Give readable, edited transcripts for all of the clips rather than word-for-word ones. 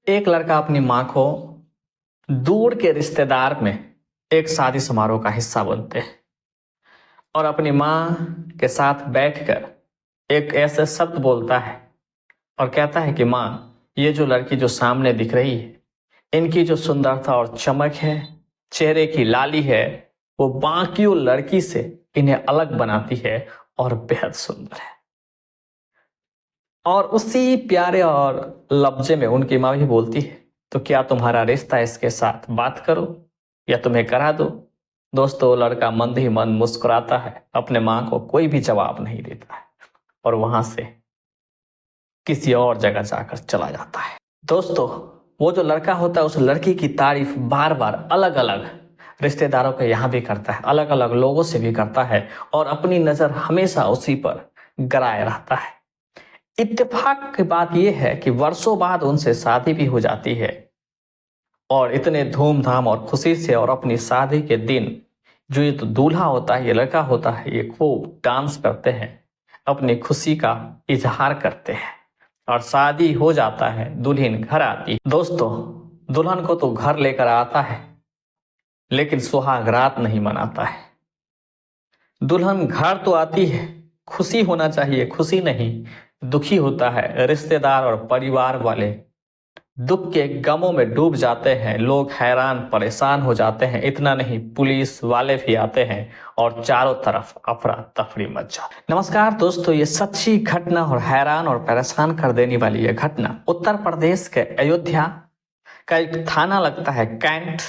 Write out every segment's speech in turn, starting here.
एक लड़का अपनी माँ को दूर के रिश्तेदार में एक शादी समारोह का हिस्सा बनते हैं और अपनी माँ के साथ बैठकर एक ऐसे शब्द बोलता है और कहता है कि माँ, ये जो लड़की जो सामने दिख रही है, इनकी जो सुंदरता और चमक है, चेहरे की लाली है, वो बाकियों लड़की से इन्हें अलग बनाती है और बेहद सुंदर है। और उसी प्यारे और लफ्जे में उनकी माँ भी बोलती है, तो क्या तुम्हारा रिश्ता इसके साथ बात करो या तुम्हें करा दो। दोस्तों, लड़का मंद ही मंद मुस्कुराता है, अपने माँ को कोई भी जवाब नहीं देता है और वहां से किसी और जगह जाकर चला जाता है। दोस्तों, वो जो लड़का होता है उस लड़की की तारीफ बार बार अलग अलग रिश्तेदारों के यहाँ भी करता है, अलग अलग लोगों से भी करता है और अपनी नजर हमेशा उसी पर गड़ाए रहता है। इत्तेफाक की बात यह है कि वर्षों बाद उनसे शादी भी हो जाती है और इतने धूमधाम और खुशी से, और अपनी शादी के दिन जो ये तो दूल्हा होता है, ये लड़का होता है, ये खूब डांस करते हैं, अपनी खुशी का इजहार करते हैं और शादी हो जाता है। दुल्हन घर आती है। दोस्तों, दुल्हन को तो घर लेकर आता है लेकिन सुहाग रात नहीं मनाता है। दुल्हन घर तो आती है, खुशी होना चाहिए, खुशी नहीं, दुखी होता है। रिश्तेदार और परिवार वाले दुख के गमों में डूब जाते हैं, लोग हैरान परेशान हो जाते हैं। इतना नहीं, पुलिस वाले भी आते हैं और चारों तरफ अफरा तफरी मच जाती। नमस्कार दोस्तों, ये सच्ची घटना और हैरान और परेशान कर देने वाली यह घटना उत्तर प्रदेश के अयोध्या का एक थाना लगता है कैंट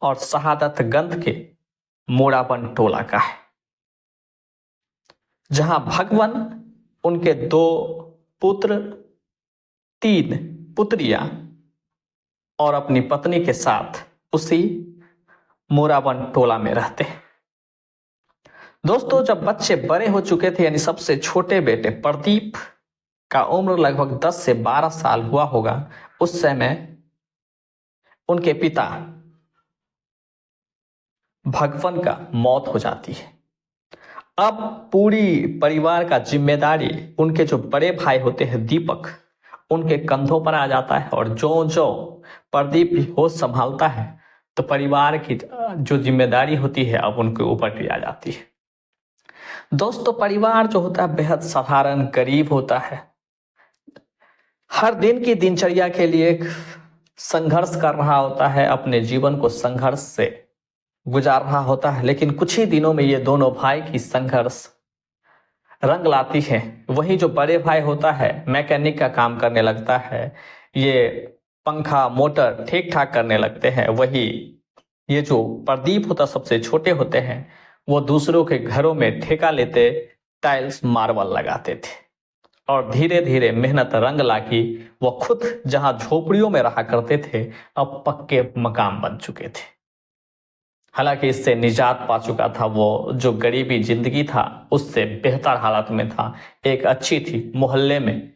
और शहादतगंज के मोड़ावन टोला का है, जहां भगवान, उनके 2 पुत्र, 3 पुत्रियां और अपनी पत्नी के साथ उसी मोरावन टोला में रहते हैं। दोस्तों, जब बच्चे बड़े हो चुके थे, यानी सबसे छोटे बेटे प्रदीप का उम्र लगभग 10 से 12 साल हुआ होगा, उस समय उनके पिता भगवान का मौत हो जाती है। अब पूरी परिवार का जिम्मेदारी उनके जो बड़े भाई होते हैं दीपक, उनके कंधों पर आ जाता है और जो जो प्रदीप भी होश संभालता है तो परिवार की जो जिम्मेदारी होती है अब उनके ऊपर भी आ जाती है। दोस्तों, परिवार जो होता है बेहद साधारण गरीब होता है, हर दिन की दिनचर्या के लिए संघर्ष कर रहा होता है, अपने जीवन को संघर्ष से गुजार रहा होता है। लेकिन कुछ ही दिनों में ये दोनों भाई की संघर्ष रंग लाती है। वही जो बड़े भाई होता है मैकेनिक का काम करने लगता है, ये पंखा मोटर ठीक ठाक करने लगते हैं। वही ये जो प्रदीप होता, सबसे छोटे होते हैं, वो दूसरों के घरों में ठेका लेते, टाइल्स मार्बल लगाते थे और धीरे धीरे मेहनत रंग लागी। वो खुद जहां झोपड़ियों में रहा करते थे, अब पक्के मकान बन चुके थे। हालांकि इससे निजात पा चुका था, वो जो गरीबी जिंदगी था उससे बेहतर हालत में था, एक अच्छी थी, मोहल्ले में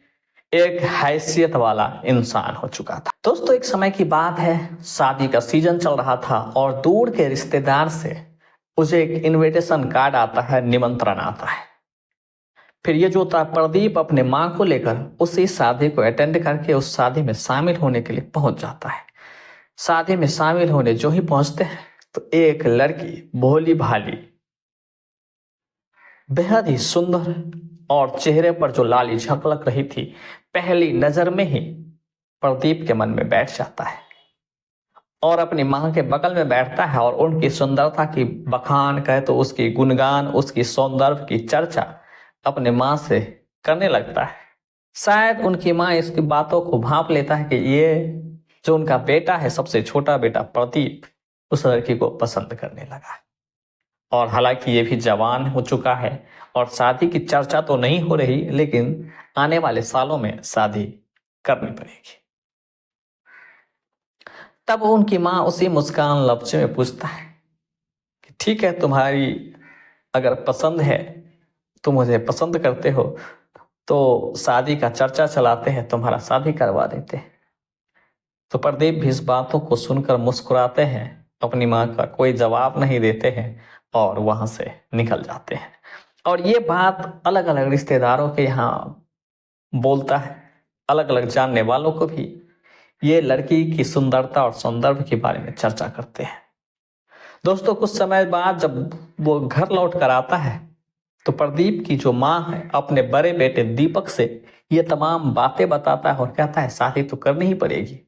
एक हैसियत वाला इंसान हो चुका था। दोस्तों, एक समय की बात है, शादी का सीजन चल रहा था और दूर के रिश्तेदार से उसे एक इनविटेशन कार्ड आता है, निमंत्रण आता है। फिर ये जो था प्रदीप अपने माँ को लेकर उसी शादी को अटेंड करके उस शादी में शामिल होने के लिए पहुंच जाता है। शादी में शामिल होने जो ही पहुंचते हैं तो एक लड़की भोली भाली, बेहद ही सुंदर और चेहरे पर जो लाली झलक रही थी, पहली नजर में ही प्रदीप के मन में बैठ जाता है और अपनी मां के बगल में बैठता है और उनकी सुंदरता की बखान कहे तो उसकी गुणगान, उसकी सौंदर्य की चर्चा अपने मां से करने लगता है। शायद उनकी मां इसकी बातों को भांप लेता है कि ये जो उनका बेटा है, सबसे छोटा बेटा प्रदीप, उस लड़की को पसंद करने लगा है। और हालांकि ये भी जवान हो चुका है और शादी की चर्चा तो नहीं हो रही, लेकिन आने वाले सालों में शादी करनी पड़ेगी। तब उनकी मां उसी मुस्कान लफ्ज़ में पूछता है कि ठीक है, तुम्हारी अगर पसंद है, तुम मुझे पसंद करते हो, तो शादी का चर्चा चलाते हैं, तुम्हारा शादी करवा देते हैं। तो प्रदीप भी इस बातों को सुनकर मुस्कुराते हैं, अपनी मां का कोई जवाब नहीं देते हैं और वहां से निकल जाते हैं। और ये बात अलग अलग रिश्तेदारों के यहाँ बोलता है, अलग अलग जानने वालों को भी, ये लड़की की सुंदरता और सौंदर्य के बारे में चर्चा करते हैं। दोस्तों कुछ समय बाद जब वो घर लौट कर आता है तो प्रदीप की जो माँ है अपने बड़े बेटे दीपक से ये तमाम बातें बताता है और कहता है शादी तो करनी ही पड़ेगी।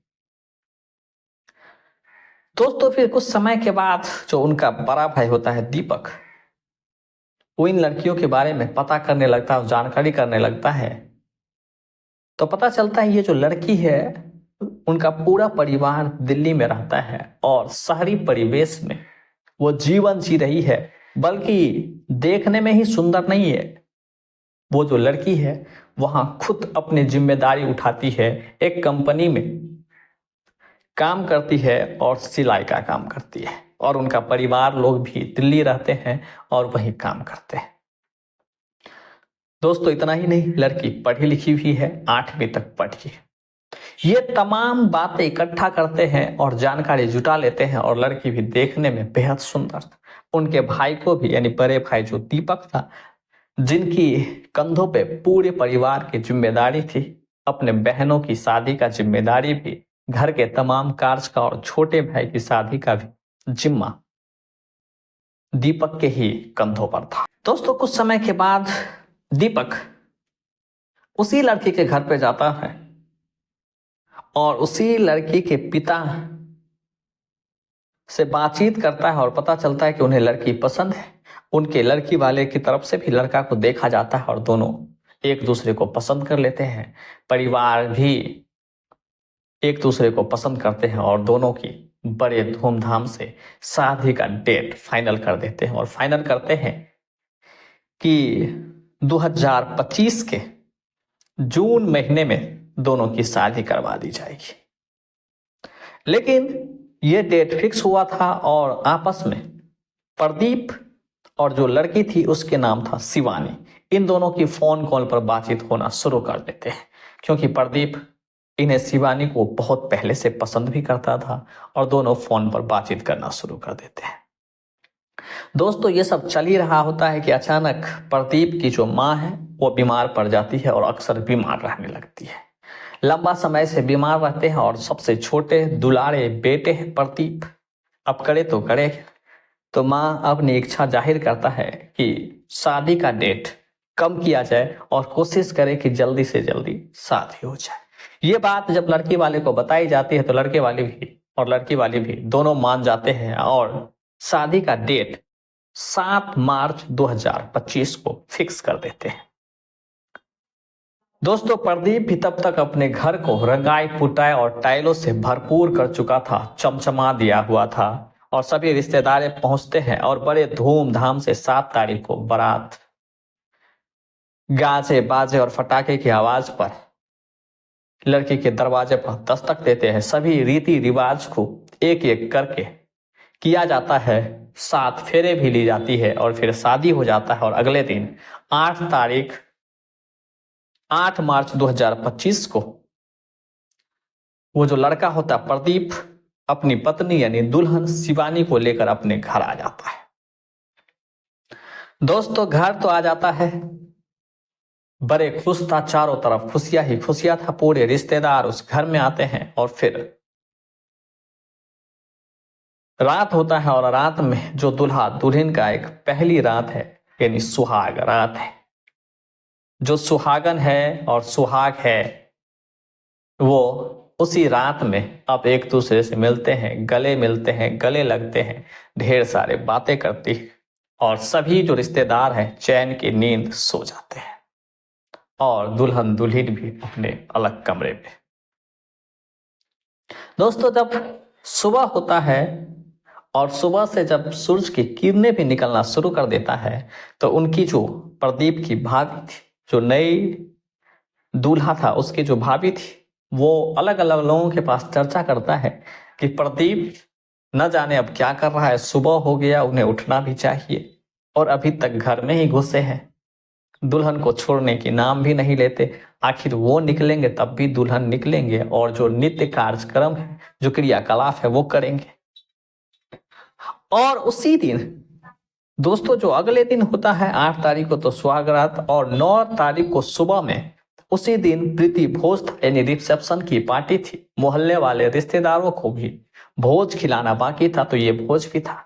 दोस्तों फिर कुछ समय के बाद जो उनका बड़ा भाई होता है दीपक, वो इन लड़कियों के बारे में पता करने लगता है और जानकारी करने लगता है। तो पता चलता है ये जो लड़की है उनका पूरा परिवार दिल्ली में रहता है और शहरी परिवेश में वो जीवन जी रही है, बल्कि देखने में ही सुंदर नहीं है। वो जो लड़की है वहां खुद अपनी जिम्मेदारी उठाती है, एक कंपनी में काम करती है और सिलाई का काम करती है और उनका परिवार लोग भी दिल्ली रहते हैं और वहीं काम करते हैं। दोस्तों इतना ही नहीं, लड़की पढ़ी लिखी भी है, 8वीं तक पढ़ी है। ये तमाम बातें इकट्ठा करते हैं और जानकारी जुटा लेते हैं और लड़की भी देखने में बेहद सुंदर था। उनके भाई को भी, यानी बड़े भाई जो दीपक था, जिनकी कंधों पे पूरे परिवार की जिम्मेदारी थी, अपने बहनों की शादी का जिम्मेदारी भी, घर के तमाम कार्य का और छोटे भाई की शादी का भी जिम्मा दीपक के ही कंधों पर था। दोस्तों कुछ समय के बाद दीपक उसी लड़की के घर पे जाता है और उसी लड़की के पिता से बातचीत करता है और पता चलता है कि उन्हें लड़की पसंद है। उनके लड़की वाले की तरफ से भी लड़का को देखा जाता है और दोनों एक दूसरे को पसंद कर लेते हैं। परिवार भी एक दूसरे को पसंद करते हैं और दोनों की बड़े धूमधाम से शादी का डेट फाइनल कर देते हैं और फाइनल करते हैं कि 2025 के जून महीने में दोनों की शादी करवा दी जाएगी। लेकिन यह डेट फिक्स हुआ था और आपस में प्रदीप और जो लड़की थी उसके नाम था शिवानी, इन दोनों की फोन कॉल पर बातचीत होना शुरू कर देते हैं, क्योंकि प्रदीप इन्हें शिवानी को बहुत पहले से पसंद भी करता था और दोनों फोन पर बातचीत करना शुरू कर देते हैं। दोस्तों ये सब चल ही रहा होता है कि अचानक प्रदीप की जो माँ है वो बीमार पड़ जाती है और अक्सर बीमार रहने लगती है। लंबा समय से बीमार रहते हैं और सबसे छोटे दुलारे बेटे हैं प्रदीप, अब करे तो करे। तो माँ अपनी इच्छा जाहिर करता है कि शादी का डेट कम किया जाए और कोशिश करे कि जल्दी से जल्दी शादी हो जाए। ये बात जब लड़की वाले को बताई जाती है तो लड़के वाले भी और लड़की वाली भी दोनों मान जाते हैं और शादी का डेट 7 मार्च 2025 को फिक्स कर देते हैं। दोस्तों प्रदीप भी तब तक अपने घर को रंगाई पुताई और टाइलों से भरपूर कर चुका था, चमचमा दिया हुआ था और सभी रिश्तेदार पहुंचते हैं और बड़े धूमधाम से 7 तारीख को बारात गाजे बाजे और फटाके की आवाज पर लड़की के दरवाजे पर दस्तक देते हैं। सभी रीति रिवाज को एक एक करके किया जाता है, 7 फेरे भी ली जाती है और फिर शादी हो जाता है। और अगले दिन 8 मार्च 2025 को वो जो लड़का होता है प्रदीप अपनी पत्नी यानी दुल्हन शिवानी को लेकर अपने घर आ जाता है। दोस्तों घर तो आ जाता है, बड़े खुश था, चारों तरफ खुशियां ही खुशियां था, पूरे रिश्तेदार उस घर में आते हैं और फिर रात होता है और रात में जो दुल्हा दुल्हन का एक पहली रात है यानी सुहाग रात है। जो सुहागन है और सुहाग है वो उसी रात में अब एक दूसरे से मिलते हैं, गले मिलते हैं, गले लगते हैं, ढेर सारे बातें करती है और सभी जो रिश्तेदार हैं चैन की नींद सो जाते हैं और दुल्हन दुल्हन भी अपने अलग कमरे में। दोस्तों जब सुबह होता है और सुबह से जब सूरज की किरणें भी निकलना शुरू कर देता है तो उनकी जो प्रदीप की भाभी थी, जो नई दूल्हा था उसकी जो भाभी थी, वो अलग अलग लोगों के पास चर्चा करता है कि प्रदीप न जाने अब क्या कर रहा है, सुबह हो गया, उन्हें उठना भी चाहिए और अभी तक घर में ही घुसे हैं, दुल्हन को छोड़ने की नाम भी नहीं लेते। आखिर वो निकलेंगे तब भी दुल्हन निकलेंगे और जो नित्य कार्यक्रम है, जो क्रियाकलाप है वो करेंगे। और उसी दिन दोस्तों जो अगले दिन होता है 8 तारीख को तो सुहाग रात और 9 तारीख को सुबह में उसी दिन प्रीति भोज था, यानी रिसेप्शन की पार्टी थी। मोहल्ले वाले रिश्तेदारों को भी भोज खिलाना बाकी था, तो ये भोज भी था।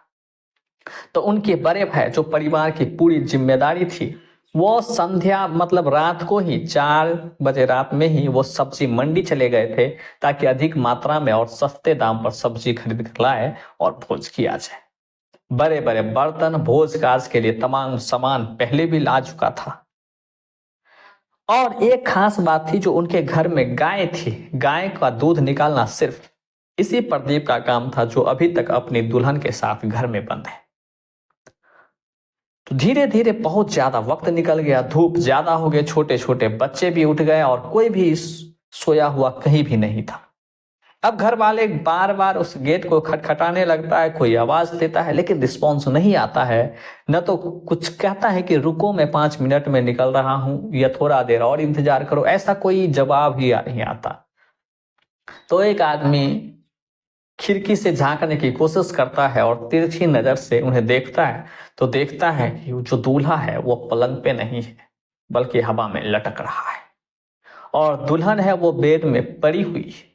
तो उनके बड़े भाई, जो परिवार की पूरी जिम्मेदारी थी, वो संध्या मतलब रात को ही 4 बजे रात में ही वो सब्जी मंडी चले गए थे, ताकि अधिक मात्रा में और सस्ते दाम पर सब्जी खरीद कर लाए और भोज किया जाए। बड़े बड़े बर्तन, भोज काज के लिए तमाम सामान पहले भी ला चुका था। और एक खास बात थी, जो उनके घर में गाय थी, गाय का दूध निकालना सिर्फ इसी प्रदीप का काम था, जो अभी तक अपनी दुल्हन के साथ घर में बंद है। तो धीरे धीरे बहुत ज्यादा वक्त निकल गया, धूप ज्यादा हो गए, छोटे छोटे बच्चे भी उठ गए और कोई भी सोया हुआ कहीं भी नहीं था। अब घर वाले बार बार उस गेट को खटखटाने लगता है, कोई आवाज देता है लेकिन रिस्पॉन्स नहीं आता है। न तो कुछ कहता है कि रुको मैं 5 मिनट में निकल रहा हूं, या थोड़ा देर और इंतजार करो, ऐसा कोई जवाब ही नहीं आता। तो एक आदमी खिड़की से झांकने की कोशिश करता है और तिरछी नजर से उन्हें देखता है, तो देखता है कि जो दूल्हा है वो पलंग पे नहीं है, बल्कि हवा में लटक रहा है, और दुल्हन है वो बेड में पड़ी हुई है।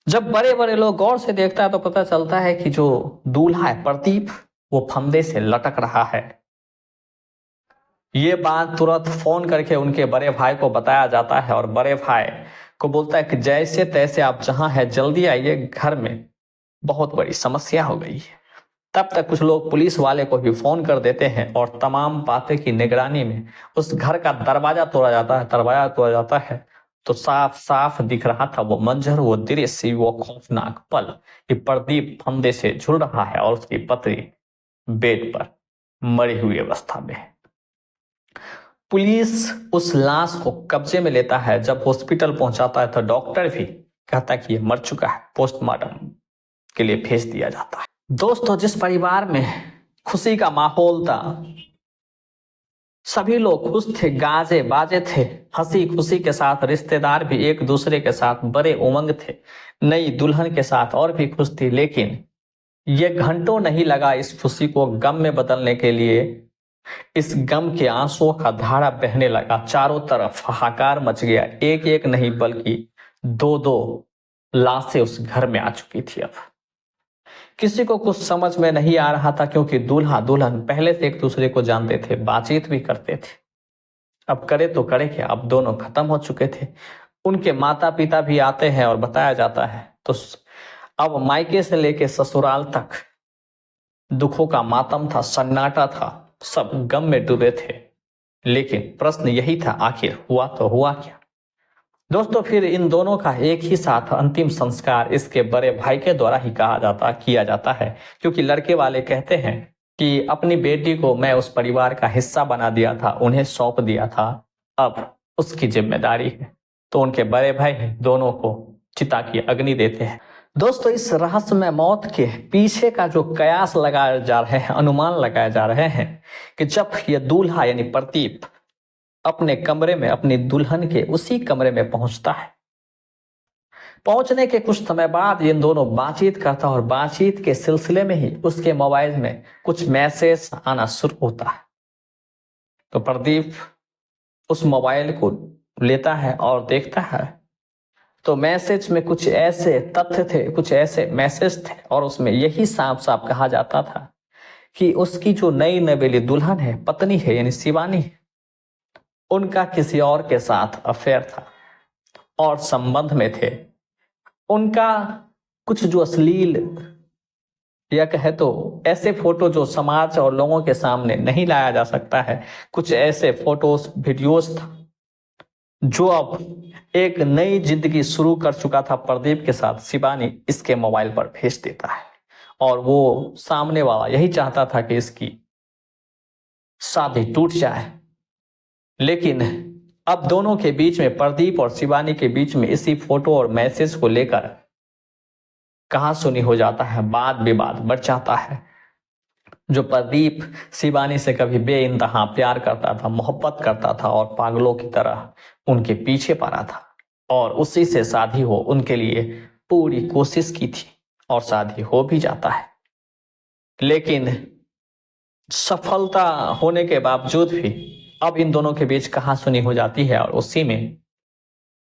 जब बड़े बड़े लोग गौर से देखता है तो पता चलता है कि जो दूल्हा है प्रदीप, वो फंदे से लटक रहा है। ये बात तुरंत फोन करके उनके बड़े भाई को बताया जाता है, और बड़े भाई को बोलता है कि जैसे तैसे आप जहां हैं जल्दी आइए, घर में बहुत बड़ी समस्या हो गई है। तब तक कुछ लोग पुलिस वाले को भी फोन कर देते हैं, और तमाम बातें की निगरानी में उस घर का दरवाजा तोड़ा जाता है। तो साफ साफ दिख रहा था वो मंजर, वो दृश्य, वो खौफनाक पल कि प्रदीप फंदे से झूल रहा है और उसकी पत्नी बेड पर मरी हुई अवस्था में है। पुलिस उस लाश को कब्जे में लेता है। जब हॉस्पिटल पहुंचाता है तो डॉक्टर भी कहता है कि ये मर चुका है, पोस्टमार्टम के लिए भेज दिया जाता है। दोस्तों, जिस परिवार में खुशी का माहौल था, सभी लोग खुश थे, गाजे बाजे थे, हंसी खुशी के साथ, रिश्तेदार भी एक दूसरे के साथ बड़े उमंग थे, नई दुल्हन के साथ और भी खुश थी। लेकिन ये घंटों नहीं लगा इस खुशी को गम में बदलने के लिए। इस गम के आंसुओं का धारा बहने लगा, चारों तरफ हाहाकार मच गया। एक एक नहीं बल्कि 2-2 लाशें उस घर में आ चुकी थी। अब किसी को कुछ समझ में नहीं आ रहा था, क्योंकि दूल्हा दुल्हन पहले से एक दूसरे को जानते थे, बातचीत भी करते थे। अब करे तो करे क्या, अब दोनों खत्म हो चुके थे। उनके माता पिता भी आते हैं और बताया जाता है। तो अब मायके से लेके ससुराल तक दुखों का मातम था, सन्नाटा था, सब गम में डूबे थे। लेकिन प्रश्न यही था, आखिर हुआ तो हुआ क्या। दोस्तों, फिर इन दोनों का एक ही साथ अंतिम संस्कार इसके बड़े भाई के द्वारा ही किया जाता है, क्योंकि लड़के वाले कहते हैं कि अपनी बेटी को मैं उस परिवार का हिस्सा बना दिया था, उन्हें सौंप दिया था, अब उसकी जिम्मेदारी है। तो उनके बड़े भाई दोनों को चिता की अग्नि देते हैं। दोस्तों, इस रहस्यमय मौत के पीछे का जो कयास लगाए जा रहे हैं, अनुमान लगाए जा रहे हैं, कि जब यह दूल्हा यानी प्रदीप अपने कमरे में अपनी दुल्हन के उसी कमरे में पहुंचता है, पहुंचने के कुछ समय बाद इन दोनों बातचीत करता, और बातचीत के सिलसिले में ही उसके मोबाइल में कुछ मैसेज आना शुरू होता है। तो प्रदीप उस मोबाइल को लेता है और देखता है, तो मैसेज में कुछ ऐसे तथ्य थे, कुछ ऐसे मैसेज थे, और उसमें यही साफ साफ कहा जाता था कि उसकी जो नई नवेली दुल्हन है, पत्नी है यानी शिवानी, उनका किसी और के साथ अफेयर था और संबंध में थे। उनका कुछ जो अश्लील या कहे तो ऐसे फोटो जो समाज और लोगों के सामने नहीं लाया जा सकता है, कुछ ऐसे फोटोज वीडियोस था, जो अब एक नई जिंदगी शुरू कर चुका था प्रदीप के साथ, शिवानी इसके मोबाइल पर भेज देता है। और वो सामने वाला यही चाहता था कि इसकी शादी टूट जाए। लेकिन अब दोनों के बीच में, प्रदीप और शिवानी के बीच में, इसी फोटो और मैसेज को लेकर कहासुनी हो जाता है, वाद विवाद बढ़ जाता है। जो प्रदीप शिवानी से कभी बेइंतहा प्यार करता था, मोहब्बत करता था, और पागलों की तरह उनके पीछे पड़ा था, और उसी से शादी हो उनके लिए पूरी कोशिश की थी, और शादी हो भी जाता है। लेकिन सफलता होने के बावजूद भी अब इन दोनों के बीच कहासुनी हो जाती है और उसी में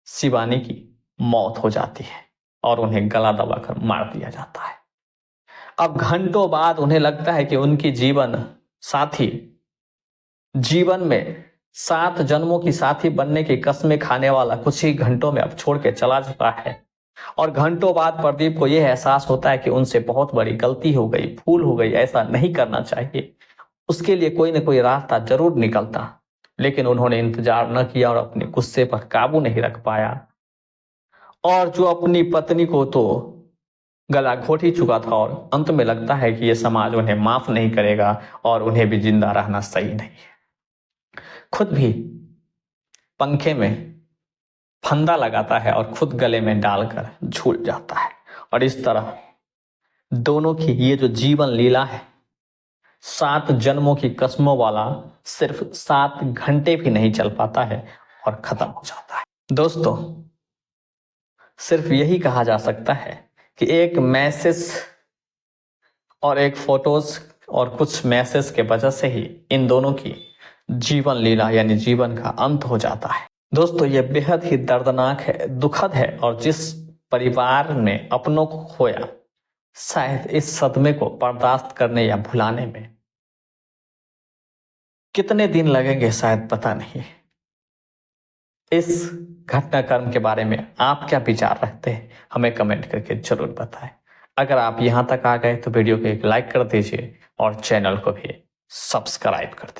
शिवानी की मौत हो जाती है और उन्हें गला दबाकर मार दिया जाता है। अब घंटों बाद उन्हें लगता है कि उनकी जीवन साथी जीवन में 7 जन्मों की साथी बनने की कस्में खाने वाला कुछ ही घंटों में अब छोड़ के चला चुका है। और घंटों बाद प्रदीप को यह एहसास होता है कि उनसे बहुत बड़ी गलती हो गई, भूल हो गई, ऐसा नहीं करना चाहिए। उसके लिए कोई ना कोई रास्ता जरूर निकलता, लेकिन उन्होंने इंतजार न किया और अपने गुस्से पर काबू नहीं रख पाया। और जो अपनी पत्नी को तो गला घोट ही चुका था और अंत में लगता है कि यह समाज उन्हें माफ नहीं करेगा और उन्हें भी जिंदा रहना सही नहीं है। खुद भी पंखे में फंदा लगाता है और खुद गले में डालकर झूल जाता है। और इस तरह दोनों की ये जो जीवन लीला है, 7 जन्मों की कस्मों वाला, सिर्फ 7 घंटे भी नहीं चल पाता है और खत्म हो जाता है। दोस्तों, सिर्फ यही कहा जा सकता है कि एक मैसेज और एक फोटोज और कुछ मैसेज के वजह से ही इन दोनों की जीवन लीला यानी जीवन का अंत हो जाता है। दोस्तों, ये बेहद ही दर्दनाक है, दुखद है और जिस परिवार ने अपनों को खोया, शायद इस सदमे को बर्दाश्त करने या भुलाने में कितने दिन लगेंगे शायद पता नहीं। इस घटनाक्रम के बारे में आप क्या विचार रखते हैं, हमें कमेंट करके जरूर बताएं। अगर आप यहां तक आ गए तो वीडियो को एक लाइक कर दीजिए और चैनल को भी सब्सक्राइब कर दीजिए।